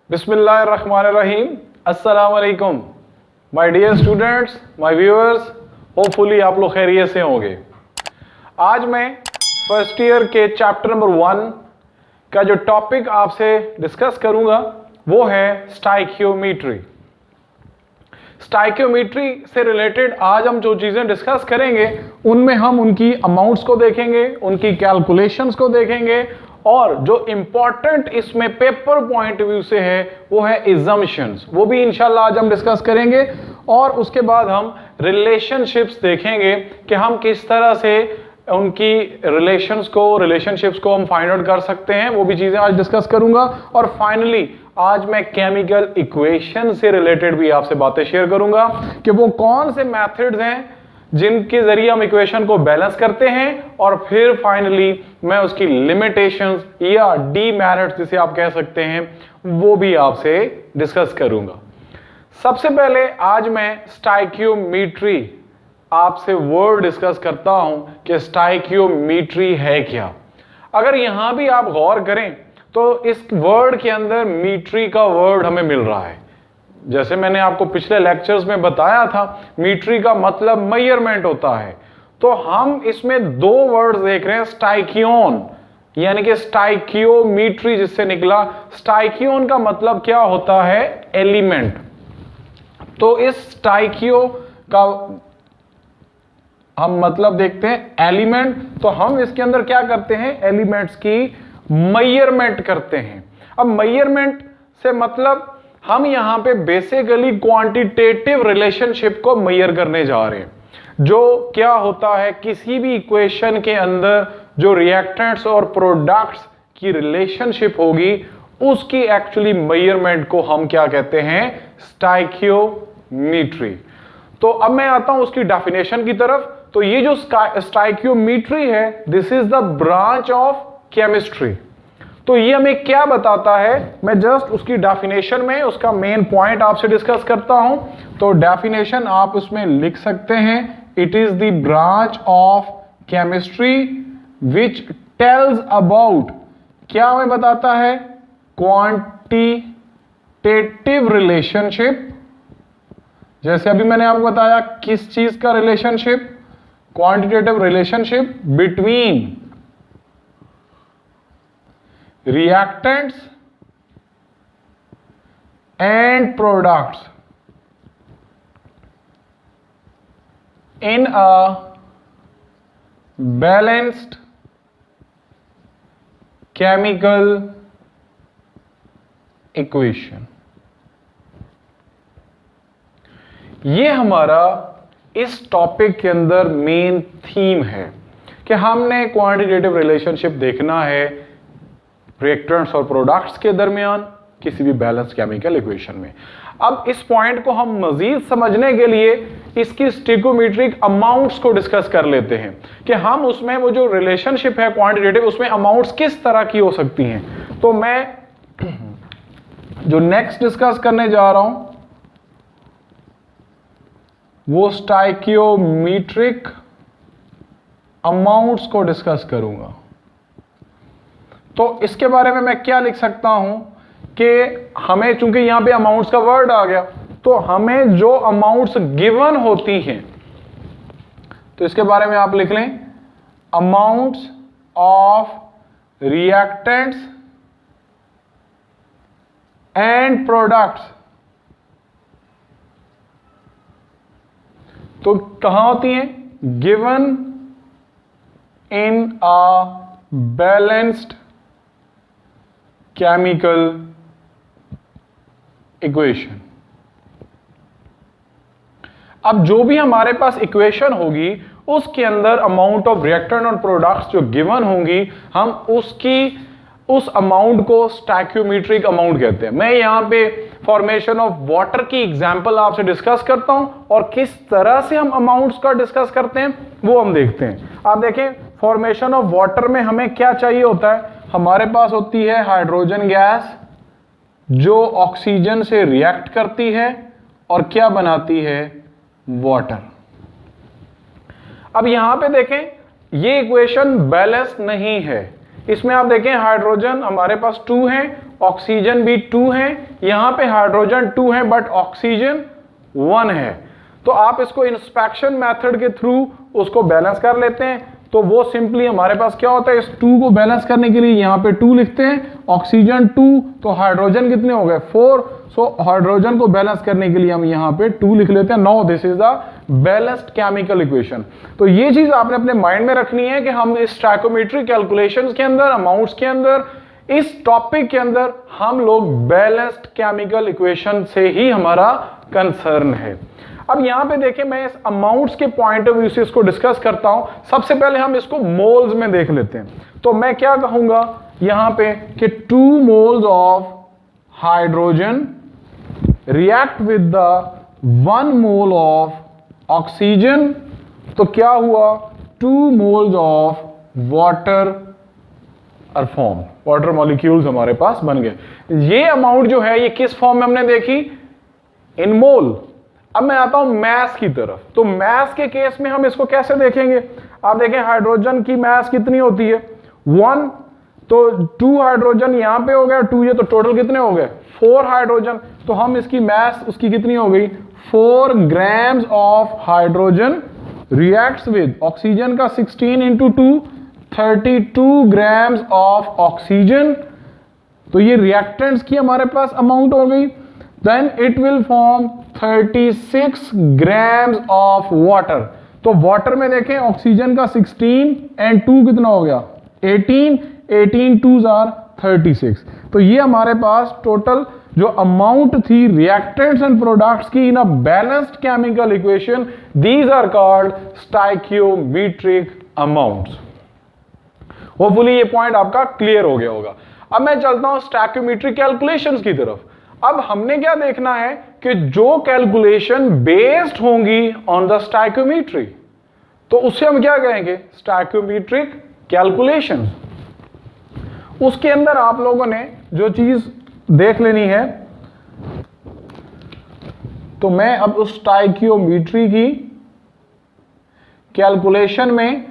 बिस्मिल्लाहिर्रहमानिर्रहीम। अस्सलाम वालेकुम my dear students, my viewers. Hopefully आप लोग खैरियत से होंगे। आज मैं फर्स्ट ईयर के चैप्टर नंबर 1 का जो टॉपिक आपसे डिस्कस करूंगा वो है स्टाइकियोमेट्री। स्टाइकियोमेट्री से रिलेटेड आज हम जो चीज़ें डिस्कस करेंगे उनमें हम उनकी अमाउंट्स को देखेंगे, उनकी कैलकुलेशंस को देखेंगे और जो इंपॉर्टेंट इसमें पेपर पॉइंट व्यू से है वो है इजम्पशंस, वो भी इंशाल्लाह आज हम डिस्कस करेंगे। और उसके बाद हम रिलेशनशिप्स देखेंगे कि हम किस तरह से उनकी रिलेशनशिप्स को हम फाइंड आउट कर सकते हैं, वो भी चीज़ें आज डिस्कस करूंगा। और फाइनली आज मैं केमिकल इक्वेशन से रिलेटेड भी आपसे बातें शेयर करूंगा कि वो कौन से मेथड्स हैं जिनके जरिए हम इक्वेशन को बैलेंस करते हैं, और फिर फाइनली मैं उसकी लिमिटेशंस या डीमेरिट्स जिसे आप कह सकते हैं वो भी आपसे डिस्कस करूंगा। सबसे पहले आज मैं स्टाइकियोमेट्री आपसे वर्ड डिस्कस करता हूं कि स्टाइकियोमेट्री है क्या। अगर यहां भी आप गौर करें तो इस वर्ड के अंदर मीट्री का वर्ड हमें मिल रहा है। जैसे मैंने आपको पिछले लेक्चर्स में बताया था, मीट्री का मतलब मेजरमेंट होता है। तो हम इसमें दो वर्ड्स देख रहे हैं, स्टाइकियोन यानी कि स्टाइकियोमेट्री जिससे निकला। स्टाइकियोन का मतलब क्या होता है? एलिमेंट। तो इस स्टाइकियो का हम मतलब देखते हैं एलिमेंट। तो हम इसके अंदर क्या करते हैं? एलिमेंट्स की मेजरमेंट करते हैं। अब मेजरमेंट से मतलब हम यहां पे बेसिकली क्वांटिटेटिव रिलेशनशिप को मेजर करने जा रहे हैं। जो क्या होता है, किसी भी इक्वेशन के अंदर जो रिएक्टेंट्स और प्रोडक्ट्स की रिलेशनशिप होगी उसकी एक्चुअली मेजरमेंट को हम क्या कहते हैं? स्टाइकियोमेट्री। तो अब मैं आता हूं उसकी डेफिनेशन की तरफ। तो ये जो स्टाइकियोमेट्री है, this is the branch of chemistry. तो ये हमें क्या बताता है? मैं जस्ट उसकी डेफिनेशन में उसका मेन पॉइंट आपसे डिस्कस करता हूं। तो डेफिनेशन आप उसमें लिख सकते हैं, it is the branch of chemistry which tells about, क्या हमें बताता है? Quantitative relationship. जैसे अभी मैंने आपको बताया किस चीज का relationship? Quantitative relationship between reactants and products in a balanced chemical equation। ये हमारा इस टॉपिक के अंदर मेन थीम है कि हमने क्वांटिटेटिव रिलेशनशिप देखना है रिएक्टेंट्स और प्रोडक्ट्स के दरमियान किसी भी बैलेंस केमिकल इक्वेशन में। अब इस पॉइंट को हम मजीद समझने के लिए इसकी स्टिकोमेट्रिक अमाउंट्स को डिस्कस कर लेते हैं कि हम उसमें वो जो रिलेशनशिप है क्वांटिटेटिव, उसमें अमाउंट्स किस तरह की हो सकती हैं। तो मैं जो नेक्स्ट डिस्कस करने जा रहा हूं वो स्टाइकियोमेट्रिक अमाउंट्स को डिस्कस करूंगा। तो इसके बारे में मैं क्या लिख सकता हूं कि हमें, चूंकि यहां पे अमाउंट्स का वर्ड आ गया, तो हमें जो अमाउंट्स गिवन होती हैं तो इसके बारे में आप लिख लें, amounts of reactants and products. तो कहां होती हैं? Given in a balanced chemical equation. अब जो भी हमारे पास इक्वेशन होगी उसके अंदर अमाउंट ऑफ रिएक्टेंट और प्रोडक्ट्स जो गिवन होंगी, हम उस अमाउंट को स्टाइकियोमेट्रिक अमाउंट कहते हैं। मैं यहां पे फॉर्मेशन ऑफ वाटर की एग्जांपल आपसे डिस्कस करता हूं और किस तरह से हम अमाउंट्स का डिस्कस करते हैं वो हम देखते हैं। आप देखें, फॉर्मेशन ऑफ वाटर में हमें क्या चाहिए होता है? हमारे पास होती है हाइड्रोजन गैस जो ऑक्सीजन से रिएक्ट करती है और क्या बनाती है? वाटर। अब यहां पे देखें, ये इक्वेशन बैलेंस नहीं है। इसमें आप देखें हाइड्रोजन हमारे पास 2 हैं ऑक्सीजन भी 2 है, यहां पे हाइड्रोजन 2 है बट ऑक्सीजन 1 है। तो आप इसको इंस्पेक्शन मेथड के थ्रू उसको बैलेंस कर लेते हैं। तो वो सिंपली हमारे पास क्या होता है, इस 2 को बैलेंस करने के लिए यहाँ पे 2 लिखते हैं, ऑक्सीजन 2, तो हाइड्रोजन कितने हो गए 4। सो हाइड्रोजन को बैलेंस करने के लिए हम यहाँ पे 2 लिख लेते हैं। Now this is the balanced chemical equation. तो ये चीज आपने अपने माइंड में रखनी है कि हम इस स्टोइकोमेट्रिक कैलकुलेशंस के अंदर, अमाउंट्स के अंदर, इस टॉपिक के अंदर हम लोग बैलेंस्ड केमिकल इक्वेशन से ही हमारा कंसर्न है। अब यहां पे देखें, मैं इस अमाउंट्स के पॉइंट ऑफ व्यू से इसको डिस्कस करता हूं। सबसे पहले हम इसको मोल्स में देख लेते हैं। तो मैं क्या कहूंगा यहां पे कि 2 moles of hydrogen react with the 1 mole of oxygen, तो क्या हुआ 2 moles of water are form, water molecules हमारे पास बन गए। ये अमाउंट जो है ये किस फॉर्म में हमने देखी, इन मोल। अब मैं आता हूं मैस की तरफ। तो मैस के केस में हम इसको कैसे देखेंगे, आप देखें हाइड्रोजन की मैस कितनी होती है 1, तो 2 हाइड्रोजन यहां पे हो गया 2, ये तो टोटल कितने हो गए 4 हाइड्रोजन। तो हम इसकी मैस उसकी कितनी हो गई 4 grams of hydrogen reacts with oxygen का 16 इंटू 2 32 ग्राम्स ऑफ ऑक्सीजन। तो ये रिएक्टेंट्स की हमारे पास अमाउंट हो गई। Then it will form 36 grams of water. तो वाटर में देखें ऑक्सीजन का 16 एंड 2 कितना हो गया 18, 18 2s आर 36। तो ये हमारे पास टोटल जो अमाउंट थी रिएक्टेंट्स एंड प्रोडक्ट्स की in a balanced chemical equation, these are called stoichiometric amounts. Hopefully ये पॉइंट आपका क्लियर हो गया होगा। अब मैं चलता हूं स्टोइकियोमेट्रिक कैलकुलेशंस की तरफ। अब हमने क्या देखना है कि जो कैलकुलेशन बेस्ड होंगी ऑन द स्टोइकियोमेट्री, तो उससे हम क्या कहेंगे स्टोइकियोमेट्रिक कैलकुलेशंस। उसके अंदर आप लोगों ने जो चीज देख लेनी है, तो मैं अब उस स्टोइकियोमेट्री की कैलकुलेशन में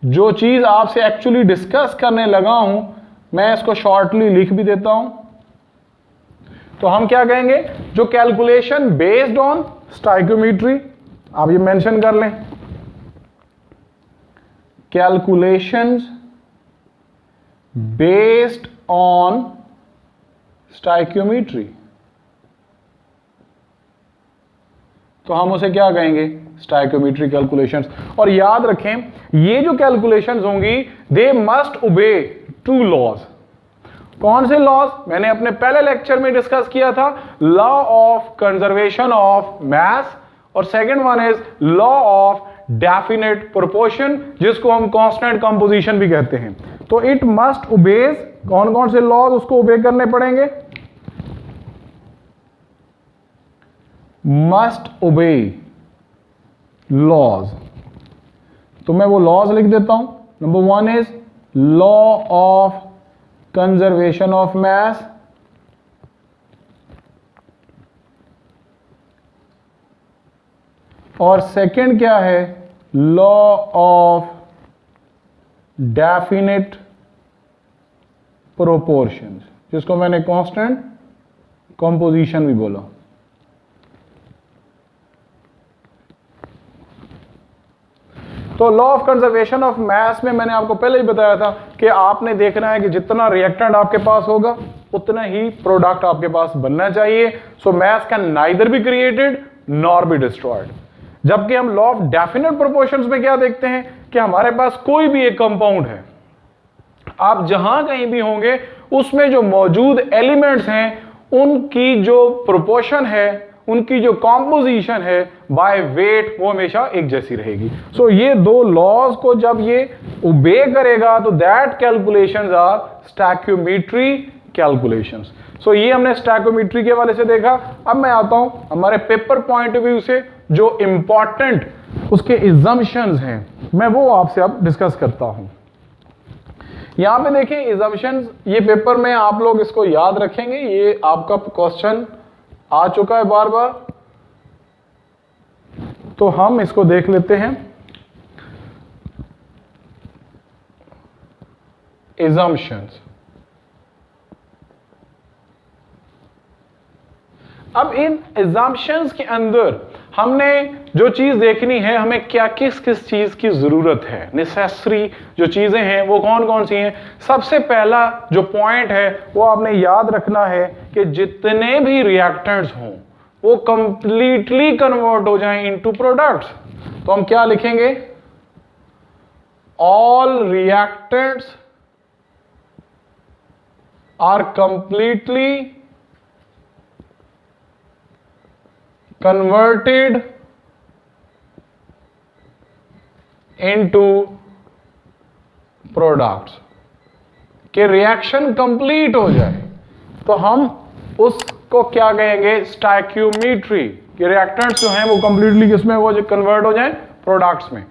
जो चीज आपसे एक्चुअली डिस्कस करने लगा हूं, मैं इसको शॉर्टली लिख भी देता हूं। तो हम क्या कहेंगे, जो कैलकुलेशन बेस्ड ऑन स्टोइकियोमेट्री, आप ये मेंशन कर लें, कैलकुलेशंस बेस्ड ऑन स्टोइकियोमेट्री, तो हम उसे क्या कहेंगे स्टोइकियोमेट्रिक कैलकुलेशंस। और याद रखें ये जो कैलकुलेशंस होंगी दे मस्ट ओबे 2 लॉज। कौन से लॉज, मैंने अपने पहले लेक्चर में डिस्कस किया था, law of conservation of mass, और second one is law of definite proportion, जिसको हम कांस्टेंट कंपोजिशन भी कहते हैं। तो इट मस्ट ओबेज, कौन कौन से लॉज उसको ओबे करने पड़ेंगे, मस्ट ओबे लॉज। तो मैं वो लॉज लिख देता हूं। Number 1 is law of conservation of mass, और सेकंड क्या है लॉ ऑफ डेफिनेट प्रोपोर्शंस, जिसको मैंने कांस्टेंट कंपोजिशन भी बोला। तो लॉ ऑफ कंजर्वेशन ऑफ मास में मैंने आपको पहले ही बताया था कि आपने देखना है कि जितना रिएक्टेंट आपके पास होगा उतना ही प्रोडक्ट आपके पास बनना चाहिए। So mass can neither be created nor be destroyed. जबकि हम लॉ ऑफ डेफिनेट प्रोपोर्शंस में क्या देखते हैं कि हमारे पास कोई भी एक कंपाउंड है, आप जहां कहीं भी होंगे उसमें जो मौजूद एलिमेंट्स हैं उनकी जो प्रोपोर्शन है, उनकी जो कॉम्पोजिशन है बाय वेट, वो हमेशा एक जैसी रहेगी। सो ये 2 लॉज को जब ये ओबे करेगा तो that calculations are stoichiometry calculations. So ये हमने स्टोइकियोमेट्री के वाले से देखा। अब मैं आता हूं हमारे पेपर पॉइंट ऑफ व्यू से जो इंपॉर्टेंट उसके इजम्पशंस हैं, मैं वो आपसे अब डिस्कस करता हूं। यहां पे देखें इजम्पशंस, ये पेपर में आप लोग इसको याद रखेंगे, ये आपका क्वेश्चन आ चुका है बार बार, तो हम इसको देख लेते हैं। इजम्पशंस, अब इन assumptions के अंदर हमने जो चीज देखनी है, हमें क्या किस किस चीज की जरूरत है, नेसेसरी जो चीजें हैं वो कौन कौन सी हैं। सबसे पहला जो पॉइंट है वो आपने याद रखना है कि जितने भी रिएक्टेंट्स हों वो कंप्लीटली कन्वर्ट हो जाएं इनटू प्रोडक्ट्स। तो हम क्या लिखेंगे, all reactants are completely converted into products, कि रिएक्शन कंप्लीट हो जाए तो हम उसको क्या कहेंगे, स्टाइक्योमेट्री, कि रिएक्टेंट्स जो हैं वो कंप्लीटली किसमें वो कन्वर्ट हो जाए, प्रोडक्ट्स में।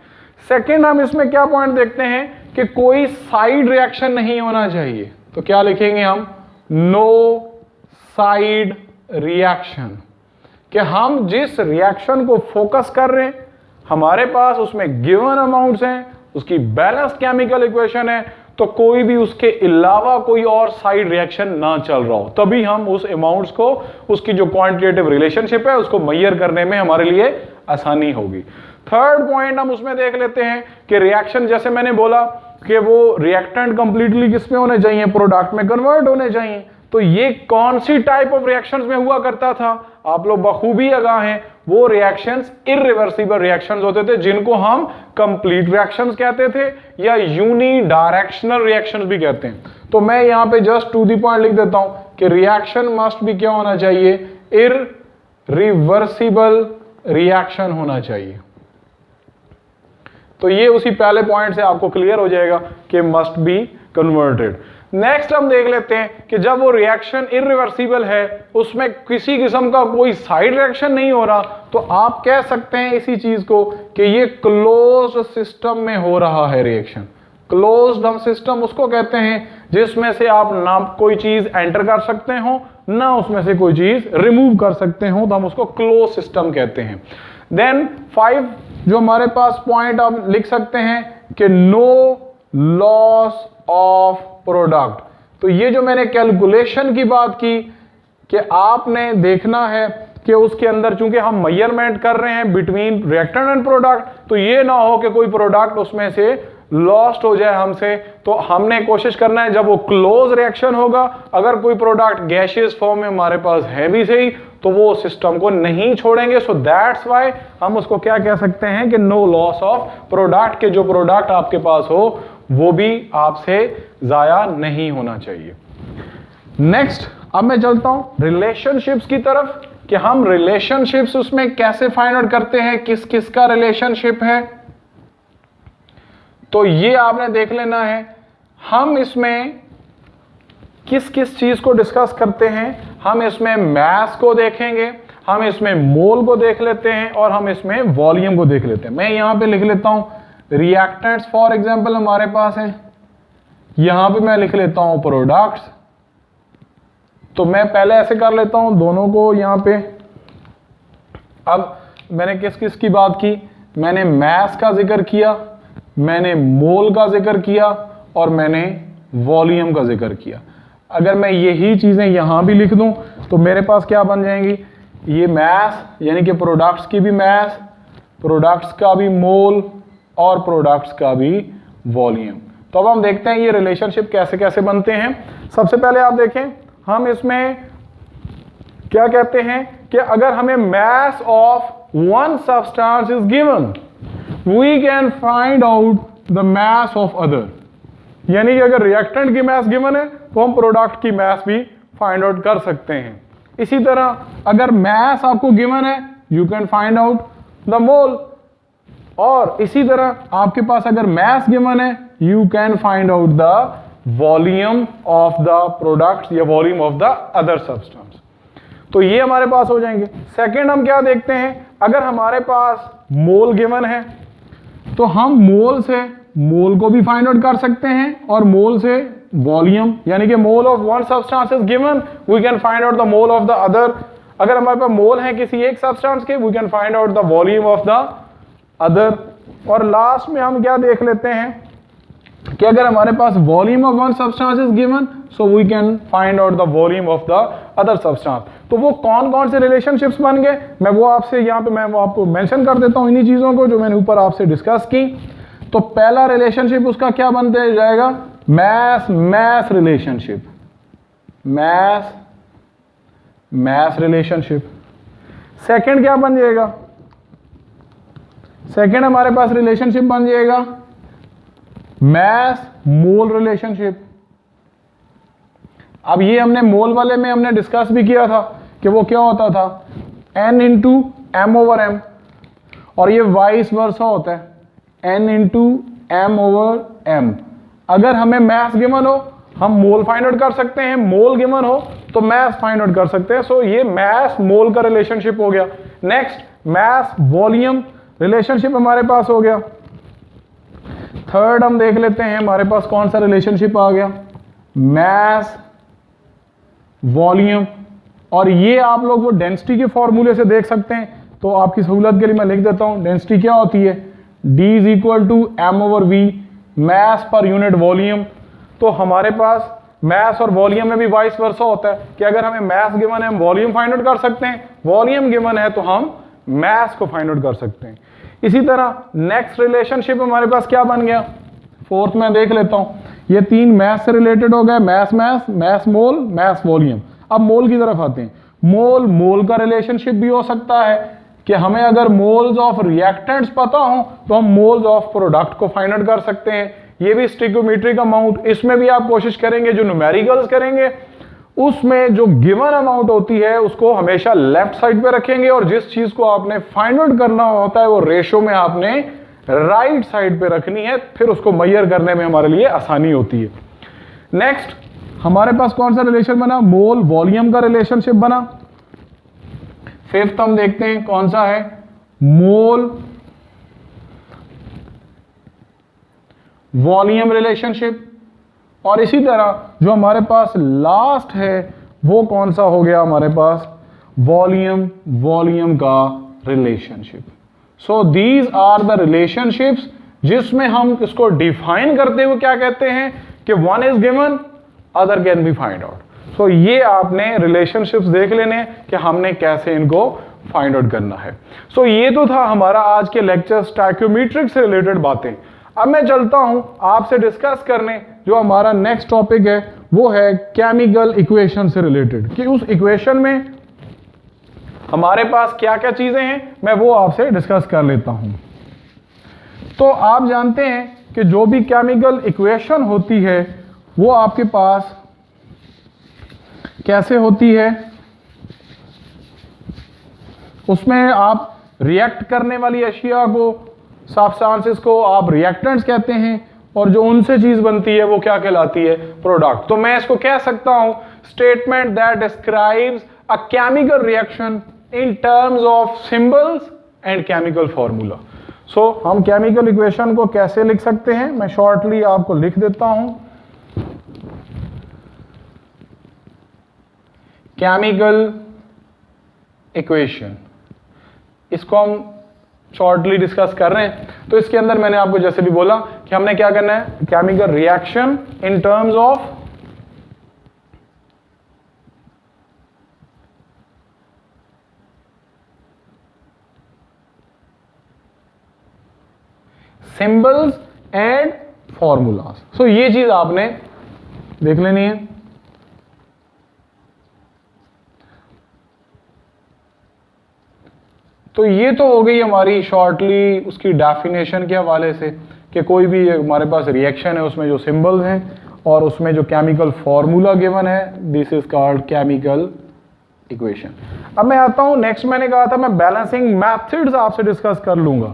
सेकेंड हम इसमें क्या पॉइंट देखते हैं कि कोई साइड रिएक्शन नहीं होना चाहिए, तो क्या लिखेंगे हम, नो साइड रिएक्शन, कि हम जिस रिएक्शन को फोकस कर रहे हैं हमारे पास उसमें गिवन अमाउंट्स हैं, उसकी बैलेंस्ड केमिकल इक्वेशन है, तो कोई भी उसके अलावा कोई और साइड रिएक्शन ना चल रहा हो, तभी हम उस अमाउंट्स को, उसकी जो क्वांटिटेटिव रिलेशनशिप है उसको मेजर करने में हमारे लिए आसानी होगी। थर्ड पॉइंट हम उसमें देख लेते हैं कि रिएक्शन, जैसे मैंने बोला कि वो रिएक्टेंट कंप्लीटली किसमें होने चाहिए, प्रोडक्ट में कन्वर्ट होने चाहिए। तो ये कौन सी टाइप ऑफ रिएक्शंस में हुआ करता था, आप लोग बखूबी आगाह हैं, वो रिएक्शंस इरिवर्सिबल रिएक्शंस होते थे जिनको हम कंप्लीट रिएक्शंस कहते थे या यूनी डायरेक्शनल रिएक्शंस भी कहते हैं। तो मैं यहां पे जस्ट टू द पॉइंट लिख देता हूं कि रिएक्शन मस्ट भी क्या होना चाहिए, इरिवर्सिबल रिएक्शन होना चाहिए। तो ये उसी पहले पॉइंट से आपको क्लियर हो जाएगा कि मस्ट बी कन्वर्टेड। नेक्स्ट हम देख लेते हैं कि जब वो रिएक्शन इरिवर्सिबल है, उसमें किसी किस्म का कोई साइड रिएक्शन नहीं हो रहा, तो आप कह सकते हैं इसी चीज को कि ये क्लोज्ड सिस्टम में हो रहा है रिएक्शन। क्लोज्ड हम सिस्टम उसको कहते हैं जिसमें से आप ना कोई चीज एंटर कर सकते हो ना उसमें से कोई चीज रिमूव कर सकते हो, तो हम उसको क्लोज सिस्टम कहते हैं। देन 5 जो हमारे पास पॉइंट आप लिख सकते हैं कि नो लॉस ऑफ प्रोडक्ट। तो ये जो मैंने कैलकुलेशन की बात की कि आपने देखना है कि उसके अंदर चूंकि हम मेजरमेंट कर रहे हैं बिटवीन रिएक्टेंट एंड प्रोडक्ट, तो ये ना हो कि कोई प्रोडक्ट उसमें से लॉस्ट हो जाए हमसे। तो हमने कोशिश करना है जब वो क्लोज रिएक्शन होगा, अगर कोई प्रोडक्ट गैसियस फॉर्म में हमारे पास है भी सही, तो वो सिस्टम को नहीं छोड़ेंगे। सो दैट्स व्हाई हम उसको क्या कह सकते हैं कि नो लॉस ऑफ प्रोडक्ट, के जो प्रोडक्ट आपके पास हो वो भी आपसे जाया नहीं होना चाहिए। नेक्स्ट अब मैं चलता हूं रिलेशनशिप्स की तरफ कि हम रिलेशनशिप्स उसमें कैसे फाइंड आउट करते हैं, किस किस का रिलेशनशिप है। तो ये आपने देख लेना है। हम इसमें किस किस चीज को डिस्कस करते हैं, हम इसमें मास को देखेंगे, हम इसमें मोल को देख लेते हैं और हम इसमें वॉल्यूम को देख लेते हैं। मैं यहां पे लिख लेता हूं रिएक्टेंट्स फॉर एग्जांपल हमारे पास है, यहां पे मैं लिख लेता हूं प्रोडक्ट्स। तो मैं पहले ऐसे कर लेता हूं दोनों को यहां पे। अब मैंने किस किस की बात की, मैंने मास का जिक्र किया, मैंने मोल का जिक्र किया और मैंने वॉल्यूम का जिक्र किया। अगर मैं यही चीजें यहां भी लिख दूं तो मेरे पास क्या बन जाएंगी, ये मास यानी कि प्रोडक्ट्स की भी मास, प्रोडक्ट्स का भी मोल और प्रोडक्ट्स का भी वॉल्यूम। तो अब हम देखते हैं ये रिलेशनशिप कैसे कैसे बनते हैं। सबसे पहले आप देखें हम इसमें क्या कहते हैं कि अगर हमें mass of one substance is given, we can find out the mass of other. यानी कि अगर रिएक्टेंट की मास गिवन है तो हम प्रोडक्ट की मास भी फाइंड आउट कर सकते हैं। इसी तरह अगर मास आपको गिवन है, you can find out the mole, और इसी तरह आपके पास अगर मास गिवन है, you can find out the volume of the product या volume of the other substance. तो ये हमारे पास हो जाएंगे। सेकंड हम क्या देखते हैं, अगर हमारे पास मोल गिवन है तो हम मोल से मोल को भी फाइंड आउट कर सकते हैं और मोल से वॉल्यूम, यानी कि mole of one substance is given, we can find out the mole of the other. अगर हमारे पास मोल है किसी एक सब्सटेंस के, we can find out the volume of the other. और लास्ट में हम क्या देख लेते हैं कि अगर हमारे पास volume of one substance is given, so we can find out the volume of the other substance. तो वो कौन कौन से रिलेशनशिप्स बन गए, मैं वो आपसे यहाँ पे मैं वो आपको मेंशन कर देता हूँ इन्हीं चीजों को जो मैंने ऊपर आपसे डिस्कस की। तो पहला रिलेशनशिप उसका क्या बनते जाएगा, mass mass relationship, mass mass relationship. Second क्या बन जाएगा, सेकंड हमारे पास रिलेशनशिप बन जाएगा मैस मोल रिलेशनशिप। अब ये हमने मोल वाले में हमने डिस्कस भी किया था कि वो क्या होता था, n into M over M, और ये वाइस वर्सा होता है n into M over M. अगर हमें मैस गिवन हो हम मोल फाइंड आउट कर सकते हैं, मोल गिवन हो तो मैस फाइंड आउट कर सकते हैं। सो ये मैस मोल का रिलेशनशिप हो गया। नेक्स्ट मैस वॉल्यूम रिलेशनशिप हमारे पास हो गया। थर्ड हम देख लेते हैं हमारे पास कौन सा रिलेशनशिप आ गया, मैस वॉल्यूम। और ये आप लोग वो डेंसिटी के फॉर्मूले से देख सकते हैं, तो आपकी सहूलत के लिए मैं लिख देता हूं। डेंसिटी क्या होती है, D is equal to M over V, mass पर यूनिट वॉल्यूम। तो हमारे पास मैस और वॉल्यूम में भी वाइस वर्सा होता है कि अगर हमें मैस गिवन है हम वॉल्यूम फाइंड आउट कर सकते हैं, वॉल्यूम गिवन है तो हम मैस को फाइंड आउट कर सकते हैं। इसी तरह नेक्स्ट रिलेशनशिप हमारे पास क्या बन गया, फोर्थ में देख लेता हूं। ये तीन मैस से रिलेटेड हो गए, मैस मैस, मैस मोल, मैस वॉल्यूम। अब मोल की तरफ आते हैं। मोल मोल का रिलेशनशिप भी हो सकता है कि हमें अगर मोल्स ऑफ रिएक्टेंट्स पता हो तो हम मोल्स ऑफ प्रोडक्ट को फाइंड आउट कर सकते हैं। ये भी स्टिक्योमेट्रिक अमाउंट, इसमें भी आप कोशिश करेंगे जो न्यूमेरिकल्स करेंगे उसमें जो गिवन अमाउंट होती है उसको हमेशा लेफ्ट साइड पे रखेंगे, और जिस चीज को आपने फाइंड आउट करना होता है वो रेशो में आपने राइट साइड पे रखनी है, फिर उसको मेजर करने में हमारे लिए आसानी होती है। नेक्स्ट हमारे पास कौन सा रिलेशन बना, मोल वॉल्यूम का रिलेशनशिप बना। फिफ्थ हम देखते हैं कौन सा है, मोल वॉल्यूम रिलेशनशिप। और इसी तरह जो हमारे पास लास्ट है वो कौन सा हो गया हमारे पास, वॉल्यूम वॉल्यूम का relationship. So these are the relationships जिसमें हम इसको डिफाइन करते हुए क्या कहते हैं कि one is given other can be find out. So ये आपने रिलेशनशिप्स देख लेने कि हमने कैसे इनको फाइंड आउट करना है। सो ये तो था हमारा आज के लेक्चर स्टैक्योमेट्रिक से रिलेटेड बातें। अब मैं चलता हूं आपसे डिस्कस करने जो हमारा नेक्स्ट टॉपिक है वो है केमिकल इक्वेशन से रिलेटेड, कि उस इक्वेशन में हमारे पास क्या क्या चीजें हैं मैं वो आपसे डिस्कस कर लेता हूं। तो आप जानते हैं कि जो भी केमिकल इक्वेशन होती है वो आपके पास कैसे होती है, उसमें आप रिएक्ट करने वाली अशिया को, सब्सटेंसेस को आप रिएक्टेंट्स कहते हैं, और जो उनसे चीज बनती है वो क्या कहलाती है, प्रोडक्ट। तो मैं इसको कह सकता हूं statement that describes a chemical reaction in terms of symbols and chemical formula. So हम केमिकल इक्वेशन को कैसे लिख सकते हैं मैं शॉर्टली आपको लिख देता हूं। केमिकल इक्वेशन, इसको हम शॉर्टली डिस्कस कर रहे हैं। तो इसके अंदर मैंने आपको जैसे भी बोला कि हमने क्या करना है, chemical reaction in terms of symbols and formulas. So ये चीज आपने देख लेनी है। तो ये तो हो गई हमारी शॉर्टली उसकी डेफिनेशन के हवाले से कि कोई भी हमारे पास रिएक्शन है उसमें जो सिंबल्स हैं और उसमें जो केमिकल फॉर्मूला गिवन है, this is called chemical equation. अब मैं आता हूं नेक्स्ट, मैंने कहा था मैं बैलेंसिंग मेथड्स आपसे डिस्कस कर लूंगा।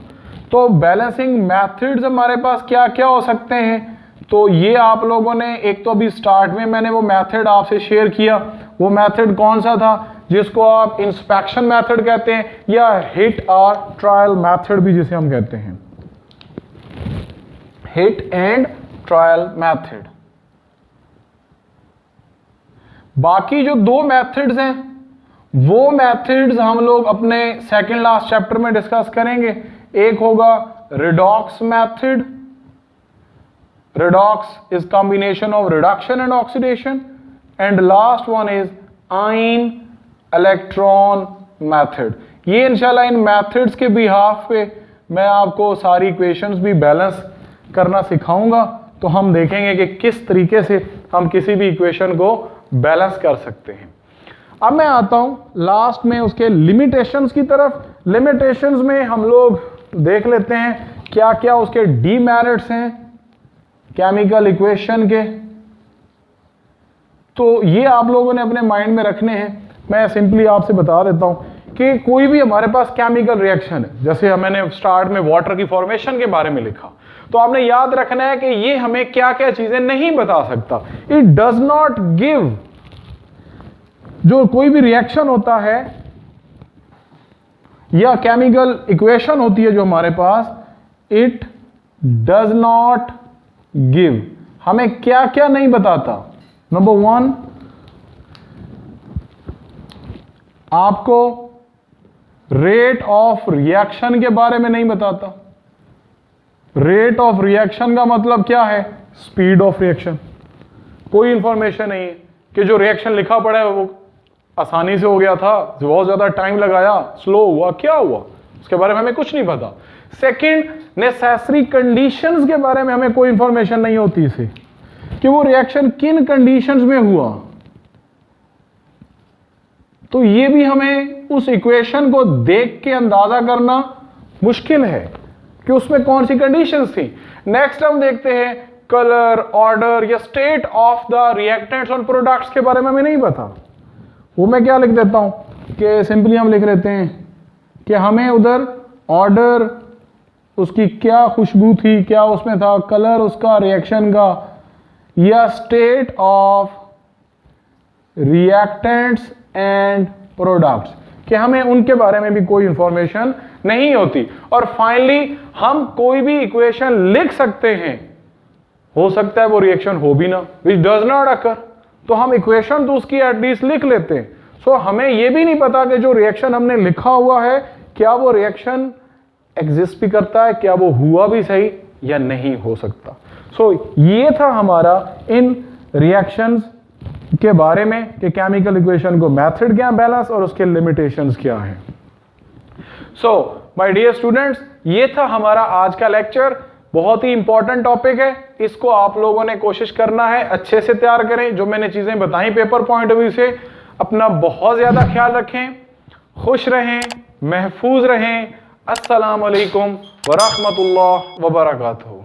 तो बैलेंसिंग मेथड्स हमारे पास क्या क्या हो सकते हैं, तो ये आप लोगों ने एक तो अभी स्टार्ट में मैंने वो मेथड आपसे शेयर किया, वो मेथड कौन सा था जिसको आप इंस्पेक्शन मेथड कहते हैं या हिट और ट्रायल मेथड भी जिसे हम कहते हैं, हिट एंड ट्रायल मेथड। बाकी जो दो मेथड्स हैं वो मेथड्स हम लोग अपने सेकंड लास्ट चैप्टर में डिस्कस करेंगे। एक होगा redox method, redox is combination of reduction and oxidation, and last one is ion electron method. ये इंशाल्लाह इन मेथड्स के बिहाफ पे मैं आपको सारी इक्वेशंस भी बैलेंस करना सिखाऊंगा, तो हम देखेंगे कि किस तरीके से हम किसी भी इक्वेशन को बैलेंस कर सकते हैं। अब मैं आता हूं लास्ट में उसके लिमिटेशंस की तरफ। लिमिटेशंस में हम लोग देख लेते हैं क्या क्या उसके डीमेरिट्स हैं केमिकल इक्वेशन के, तो ये आप लोगों ने अपने माइंड में रखने हैं। मैं सिंपली आपसे बता देता हूं कि कोई भी हमारे पास केमिकल रिएक्शन है, जैसे मैंने स्टार्ट में वाटर की फॉर्मेशन के बारे में लिखा, तो आपने याद रखना है कि ये हमें क्या क्या चीजें नहीं बता सकता। इट डज नॉट गिव, जो कोई भी रिएक्शन होता है या केमिकल इक्वेशन होती है जो हमारे पास, इट डज नॉट गिव, हमें क्या क्या नहीं बताता। नंबर 1, आपको रेट ऑफ रिएक्शन के बारे में नहीं बताता। रेट ऑफ रिएक्शन का मतलब क्या है? Speed of reaction. कोई इंफॉर्मेशन नहीं है कि जो रिएक्शन लिखा पड़ा है वो आसानी से हो गया था, बहुत ज्यादा टाइम लगाया, स्लो हुआ, क्या हुआ, उसके बारे में हमें कुछ नहीं पता। सेकंड, नेसेसरी कंडीशंस के बारे में हमें कोई इंफॉर्मेशन नहीं होती इसे, कि वो रिएक्शन किन कंडीशंस में हुआ। तो ये भी हमें उस इक्वेशन को देख के अंदाजा करना मुश्किल है कि उसमें कौन सी कंडीशंस थी। नेक्स्ट हम देखते हैं कलर, ऑर्डर या स्टेट ऑफ द रिएक्टेंट्स और प्रोडक्ट्स के बारे में हमें नहीं पता। वो मैं क्या लिख देता हूं कि सिंपली हम लिख लेते हैं कि हमें उधर ऑर्डर, उसकी क्या खुशबू थी, क्या उसमें था, कलर उसका रिएक्शन का, या state of reactants and products, कि हमें उनके बारे में भी कोई इंफॉर्मेशन नहीं होती। और फाइनली हम कोई भी इक्वेशन लिख सकते हैं, हो सकता है वो रिएक्शन हो भी ना, विच डज नॉट अकर, तो हम इक्वेशन तो उसकी एटलीस्ट लिख लेते हैं। सो हमें ये भी नहीं पता कि जो रिएक्शन हमने लिखा हुआ है क्या वो रिएक्शन एग्जिस्ट भी करता है, क्या वो हुआ भी सही या नहीं हो सकता। सो ये था हमारा इन रिएक्शंस के बारे में कि केमिकल इक्वेशन को मेथड क्या बैलेंस और उसके लिमिटेशंस क्या हैं। सो माय डियर स्टूडेंट्स, ये था हमारा आज का लेक्चर। बहुत ही इंपॉर्टेंट टॉपिक है, इसको आप लोगों ने कोशिश करना है अच्छे से तैयार करें। जो मैंने चीजें बताई पेपर पॉइंट ऑफ व्यू से, अपना बहुत ज्यादा ख्याल रखें, खुश रहें, महफूज रहें। अस्सलाम वालेकुम व रहमतुल्लाह व बरकातहू।